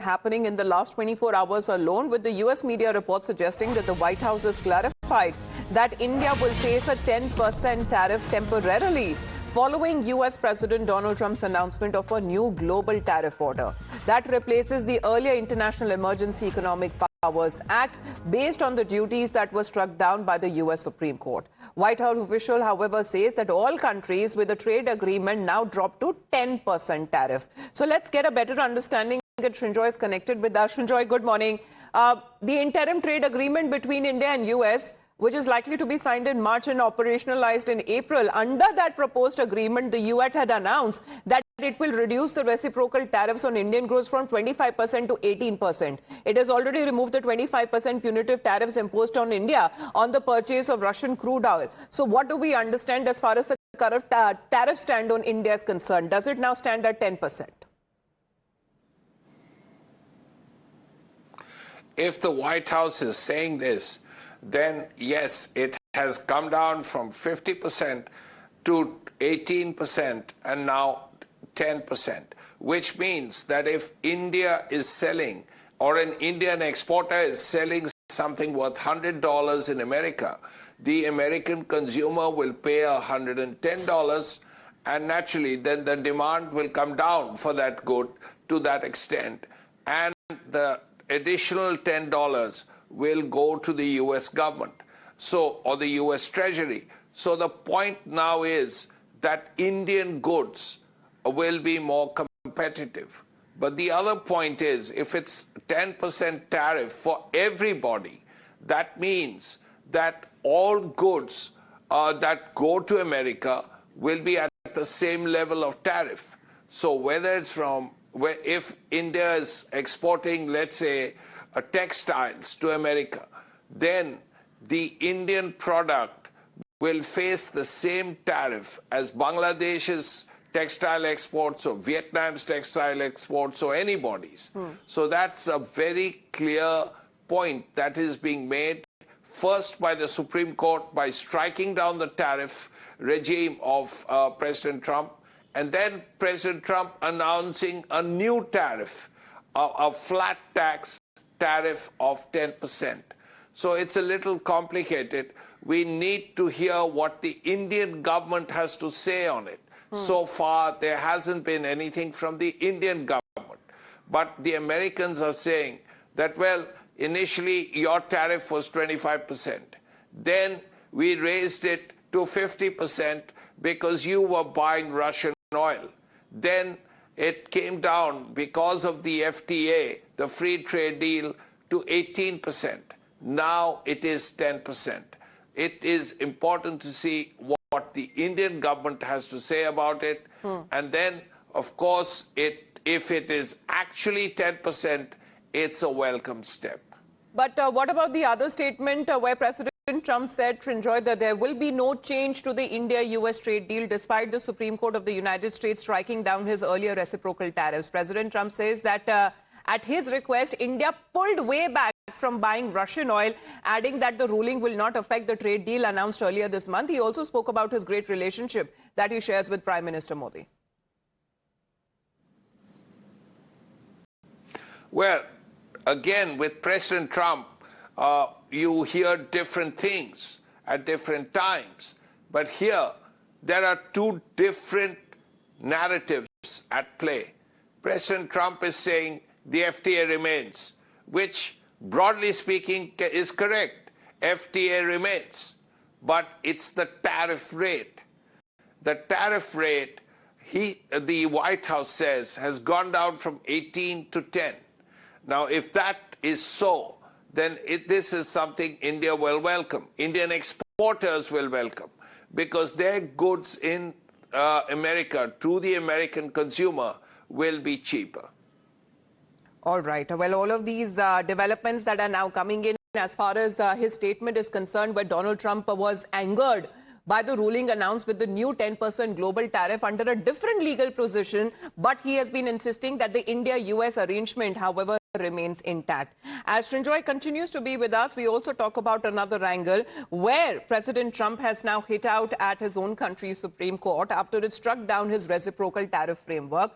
happening in the last 24 hours alone, with the US media reports suggesting that the White House has clarified that India will face a 10% tariff temporarily following US President Donald Trump's announcement of a new global tariff order that replaces the earlier International Emergency Economic Powers Act based on the duties that were struck down by the US Supreme Court. White House official, however, says that all countries with a trade agreement now drop to 10% tariff. So let's get a better understanding. Srinjoy is connected with us. Srinjoy, good morning. The interim trade agreement between India and US, which is likely to be signed in March and operationalized in April, under that proposed agreement, the US had announced that it will reduce the reciprocal tariffs on Indian goods from 25% to 18%. It has already removed the 25% punitive tariffs imposed on India on the purchase of Russian crude oil. So what do we understand as far as the current tariff stand on India is concerned? Does it now stand at 10%? If the White House is saying this, then yes, it has come down from 50% to 18% and now 10%, which means that if India is selling, or an Indian exporter is selling something worth $100 in America, the American consumer will pay $110, and naturally then the demand will come down for that good to that extent, and the additional $10 will go to the US government, or the US Treasury. So the point now is that Indian goods will be more competitive. But the other point is, if it's 10% tariff for everybody, that means that all goods that go to America will be at the same level of tariff. So whether it's if India is exporting, let's say, textiles to America, then the Indian product will face the same tariff as Bangladesh's textile exports or Vietnam's textile exports or anybody's. So that's a very clear point that is being made, first by the Supreme Court by striking down the tariff regime of President Trump, and then President Trump announcing a new tariff, a flat tax tariff of 10%. So it's a little complicated. We need to hear what the Indian government has to say on it. So far, there hasn't been anything from the Indian government. But the Americans are saying that, well, initially your tariff was 25%. Then we raised it to 50% because you were buying Russian oil. Then it came down because of the FTA, the free trade deal, to 18%. Now it is 10%. It is important to see what the Indian government has to say about it. And then, of course, if it is actually 10%, it's a welcome step. But what about the other statement where President Trump said, Srinjoy, that there will be no change to the India-US trade deal despite the Supreme Court of the United States striking down his earlier reciprocal tariffs? President Trump says that at his request, India pulled way back from buying Russian oil, adding that the ruling will not affect the trade deal announced earlier this month. He also spoke about his great relationship that he shares with Prime Minister Modi. Well, again, with President Trump, you hear different things at different times. But here, there are two different narratives at play. President Trump is saying the FTA remains, which, broadly speaking, is correct. FTA remains, but it's the tariff rate. The tariff rate, the White House says, has gone down from 18 to 10. Now, if that is so, then this is something India will welcome. Indian exporters will welcome, because their goods in America to the American consumer will be cheaper. All right. Well, all of these developments that are now coming in as far as his statement is concerned, where Donald Trump was angered by the ruling announced with the new 10% global tariff under a different legal position, but he has been insisting that the India-US arrangement, however, remains intact. As Srinjoy continues to be with us, we also talk about another angle where President Trump has now hit out at his own country's Supreme Court after it struck down his reciprocal tariff framework.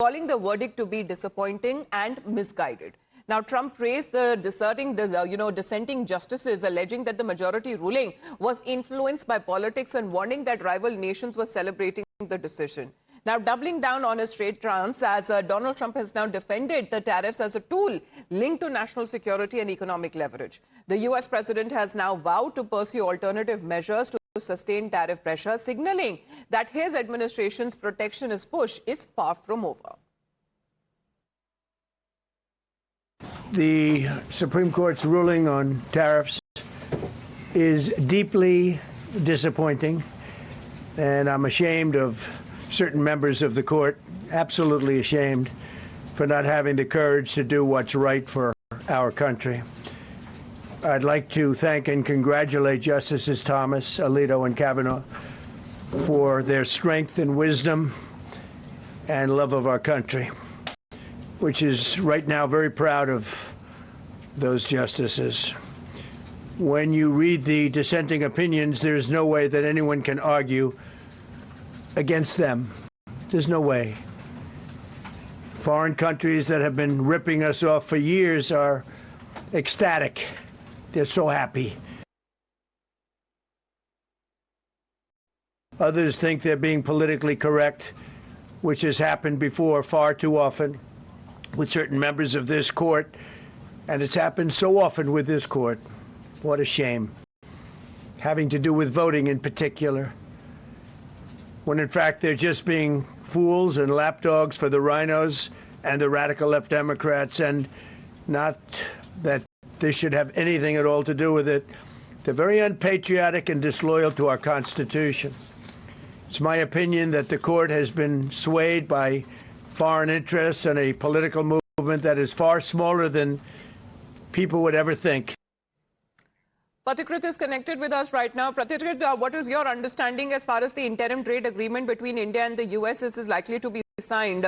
calling the verdict to be disappointing and misguided. Now, Trump praised the dissenting justices, alleging that the majority ruling was influenced by politics and warning that rival nations were celebrating the decision. Now, doubling down on his trade stance, as Donald Trump has now defended the tariffs as a tool linked to national security and economic leverage. The U.S. president has now vowed to pursue alternative measures to sustain tariff pressure, signaling that his administration's protectionist push is far from over. The Supreme Court's ruling on tariffs is deeply disappointing, and I'm ashamed of certain members of the court, absolutely ashamed, for not having the courage to do what's right for our country. I'd like to thank and congratulate Justices Thomas, Alito, and Kavanaugh for their strength and wisdom and love of our country, which is right now very proud of those justices. When you read the dissenting opinions, there's no way that anyone can argue against them. There's no way. Foreign countries that have been ripping us off for years are ecstatic. They're so happy. Others think they're being politically correct, which has happened before far too often with certain members of this court, and it's happened so often with this court. What a shame. Having to do with voting in particular, when in fact they're just being fools and lapdogs for the rhinos and the radical left Democrats, and not that this should have anything at all to do with it. They're very unpatriotic and disloyal to our Constitution. It's my opinion that the court has been swayed by foreign interests and a political movement that is far smaller than people would ever think. Pratikrit is connected with us right now. Pratikrit, what is your understanding as far as the interim trade agreement between India and the US is likely to be signed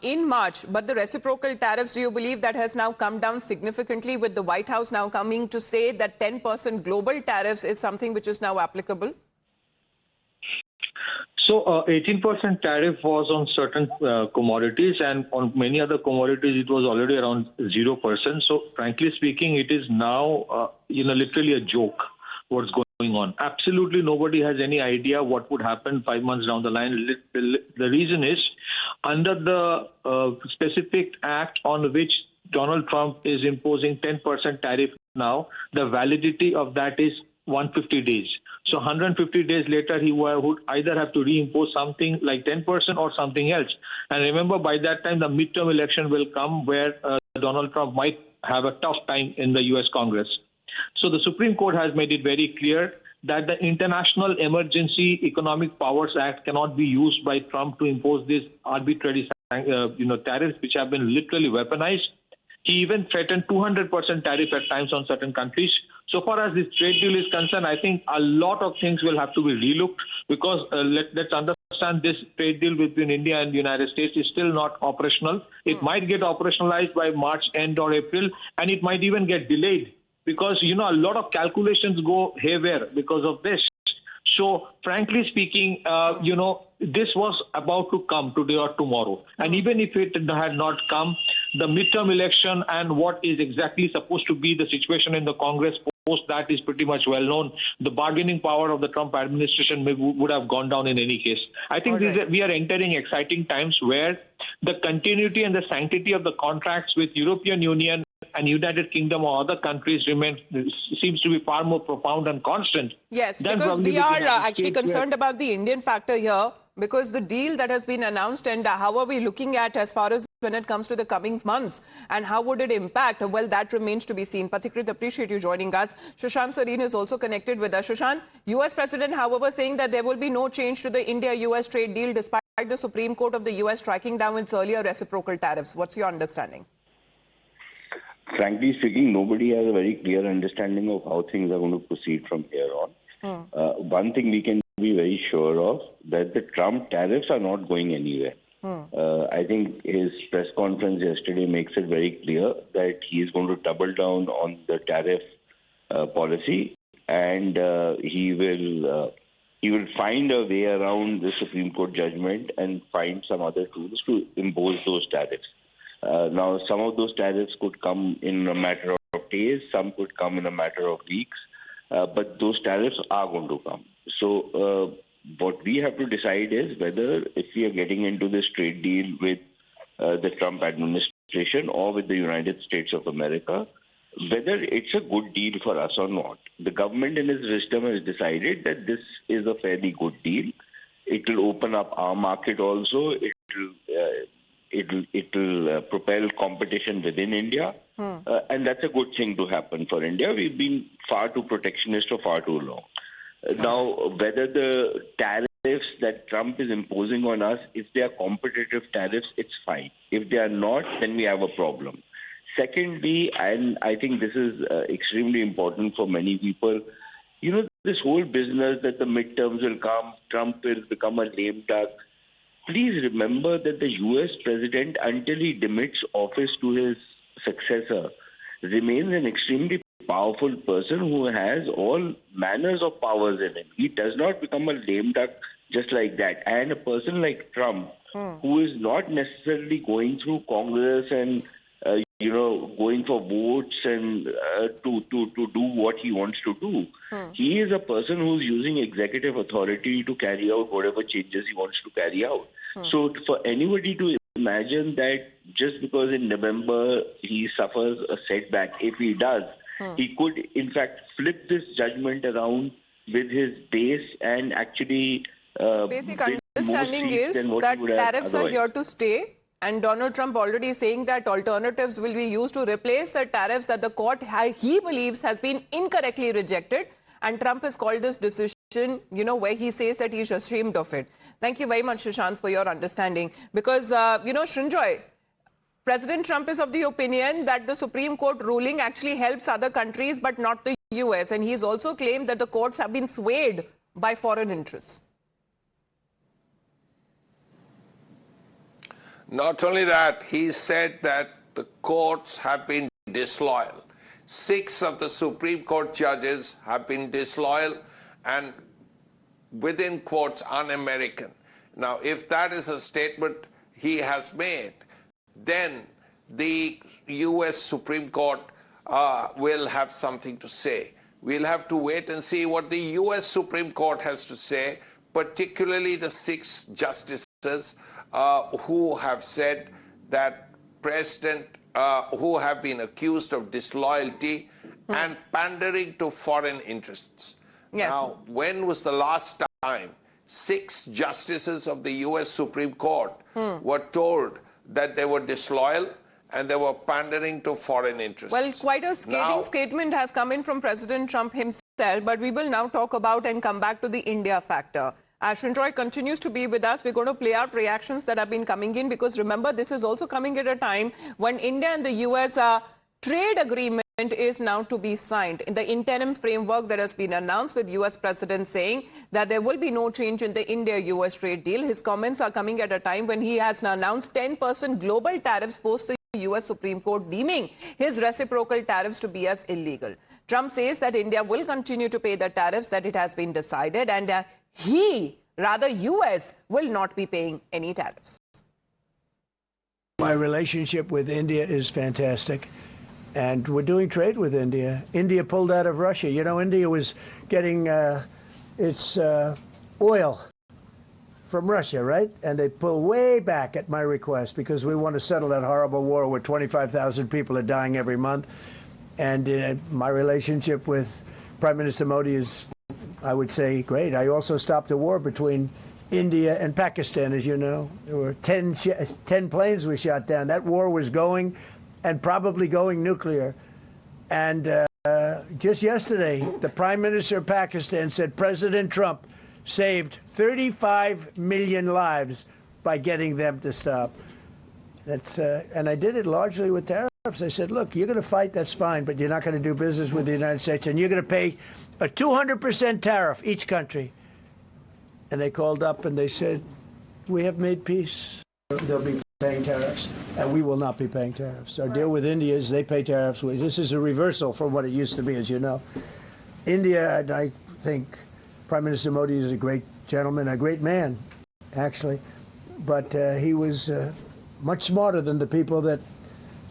in March? But the reciprocal tariffs, do you believe that has now come down significantly, with the White House now coming to say that 10% global tariffs is something which is now applicable? So 18% tariff was on certain commodities, and on many other commodities it was already around 0%. So frankly speaking, it is now literally a joke what's going on. Absolutely nobody has any idea what would happen 5 months down the line. The reason is, under the specific act on which Donald Trump is imposing 10% tariff now, the validity of that is 150 days. So 150 days later, he would either have to reimpose something like 10% or something else. And remember, by that time, the midterm election will come, where Donald Trump might have a tough time in the U.S. Congress. So the Supreme Court has made it very clear that the International Emergency Economic Powers Act cannot be used by Trump to impose these arbitrary tariffs, which have been literally weaponized. He even threatened 200% tariff at times on certain countries. So far as this trade deal is concerned, I think a lot of things will have to be relooked, because let's understand, this trade deal between India and the United States is still not operational. It might get operationalized by March end or April, and it might even get delayed, because, a lot of calculations go haywire because of this. So frankly speaking, this was about to come today or tomorrow. And even if it had not come, the midterm election and what is exactly supposed to be the situation in the Congress post that is pretty much well known. The bargaining power of the Trump administration would have gone down in any case. I think we are entering exciting times where the continuity and the sanctity of the contracts with European Union and United Kingdom or other countries seems to be far more profound and constant. Yes, because we are actually concerned about the Indian factor here, because the deal that has been announced, and how are we looking at as far as when it comes to the coming months, and how would it impact? Well, that remains to be seen. Pratikrit, appreciate you joining us. Sushant Sareen is also connected with us. Sushant, US President, however, saying that there will be no change to the India-US trade deal despite the Supreme Court of the US striking down its earlier reciprocal tariffs. What's your understanding? Frankly speaking, nobody has a very clear understanding of how things are going to proceed from here on. One thing we can be very sure of, that the Trump tariffs are not going anywhere. I think his press conference yesterday makes it very clear that he is going to double down on the tariff policy, and he he will find a way around the Supreme Court judgment and find some other tools to impose those tariffs. Now, some of those tariffs could come in a matter of days, some could come in a matter of weeks, but those tariffs are going to come. So what we have to decide is whether if we are getting into this trade deal with the Trump administration or with the United States of America, whether it's a good deal for us or not. The government in its wisdom has decided that this is a fairly good deal. It will open up our market also. It will propel competition within India. And that's a good thing to happen for India. We've been far too protectionist for far too long. Now, whether the tariffs that Trump is imposing on us, if they are competitive tariffs, it's fine. If they are not, then we have a problem. Secondly, and I think this is extremely important for many people, this whole business that the midterms will come, Trump will become a lame duck. Please remember that the U.S. president, until he demits office to his successor, remains an extremely powerful person who has all manners of powers in him. He does not become a lame duck just like that. And a person like Trump, who is not necessarily going through Congress and going for votes and to do what he wants to do. He is a person who's using executive authority to carry out whatever changes he wants to carry out. So for anybody to imagine that just because in November he suffers a setback, if he does, he could in fact flip this judgment around with his base and actually basic understanding is that tariffs are here to stay. And Donald Trump already saying that alternatives will be used to replace the tariffs that the court, he believes, has been incorrectly rejected. And Trump has called this decision, where he says that he's ashamed of it. Thank you very much, Shashank, for your understanding. Because, Srinjoy, President Trump is of the opinion that the Supreme Court ruling actually helps other countries, but not the US. And he's also claimed that the courts have been swayed by foreign interests. Not only that, he said that the courts have been disloyal. 6 of the Supreme Court judges have been disloyal and, within quotes, un-American. Now, if that is a statement he has made, then the U.S. Supreme Court will have something to say. We'll have to wait and see what the U.S. Supreme Court has to say, particularly the 6 justices who have said that who have been accused of disloyalty and pandering to foreign interests. Yes. Now, when was the last time 6 justices of the U.S. Supreme Court were told that they were disloyal and they were pandering to foreign interests? Well, quite a scathing statement has come in from President Trump himself, but we will now talk about and come back to the India factor. Srinjoy continues to be with us. We're going to play out reactions that have been coming in because remember, this is also coming at a time when India and the US trade agreement is now to be signed. In the interim framework that has been announced with US President saying that there will be no change in the India-US trade deal. His comments are coming at a time when he has now announced 10% global tariffs post the US Supreme Court deeming his reciprocal tariffs to be as illegal. Trump says that India will continue to pay the tariffs that it has been decided and US will not be paying any tariffs. My relationship with India is fantastic, and we're doing trade with India. India pulled out of Russia. India was getting its oil from Russia, right? And they pull way back at my request because we want to settle that horrible war where 25,000 people are dying every month. And my relationship with Prime Minister Modi is, I would say, great. I also stopped a war between India and Pakistan, as you know. There were 10 planes we shot down. That war was going and probably going nuclear. And just yesterday, the Prime Minister of Pakistan said President Trump saved 35 million lives by getting them to stop. And I did it largely with tariffs. I said, look, you're going to fight, that's fine, but you're not going to do business with the United States, and you're going to pay a 200% tariff, each country. And they called up and they said, we have made peace. They'll be paying tariffs, and we will not be paying tariffs. Our deal with India is they pay tariffs. This is a reversal from what it used to be, as you know. India, and I think, Prime Minister Modi is a great gentleman, a great man, actually, but he was much smarter than the people that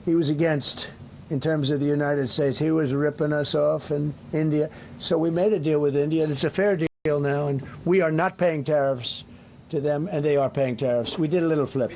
he was against in terms of the United States. He was ripping us off in India. So we made a deal with India, and it's a fair deal now, and we are not paying tariffs to them, and they are paying tariffs. We did a little flip.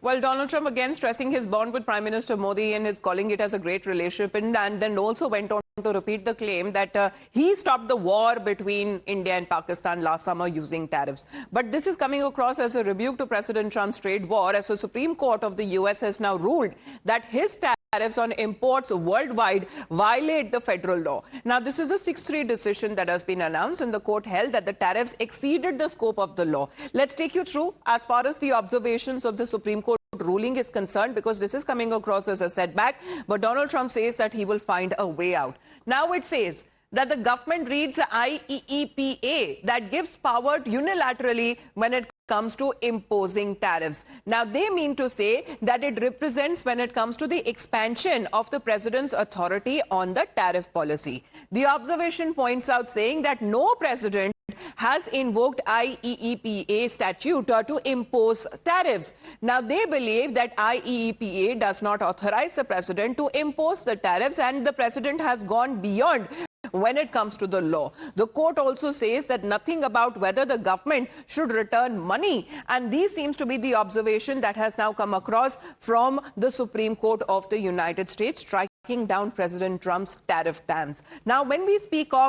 Well, Donald Trump again stressing his bond with Prime Minister Modi and is calling it as a great relationship, and then also went on to repeat the claim that he stopped the war between India and Pakistan last summer using tariffs. But this is coming across as a rebuke to President Trump's trade war, as the Supreme Court of the US has now ruled that his tariffs on imports worldwide violate the federal law. Now, this is a 6-3 decision that has been announced, and the court held that the tariffs exceeded the scope of the law. Let's take you through as far as the observations of the Supreme Court ruling is concerned, because this is coming across as a setback, but Donald Trump says that he will find a way out. Now it says that the government reads IEEPA that gives power unilaterally when it comes to imposing tariffs. Now, they mean to say that it represents when it comes to the expansion of the president's authority on the tariff policy. The observation points out saying that no president has invoked IEEPA statute to impose tariffs. Now, they believe that IEEPA does not authorize the president to impose the tariffs, and the president has gone beyond when it comes to the law. The court also says that nothing about whether the government should return money, and these seems to be the observation that has now come across from the Supreme Court of the United States, striking down President Trump's tariff plans. Now, when we speak of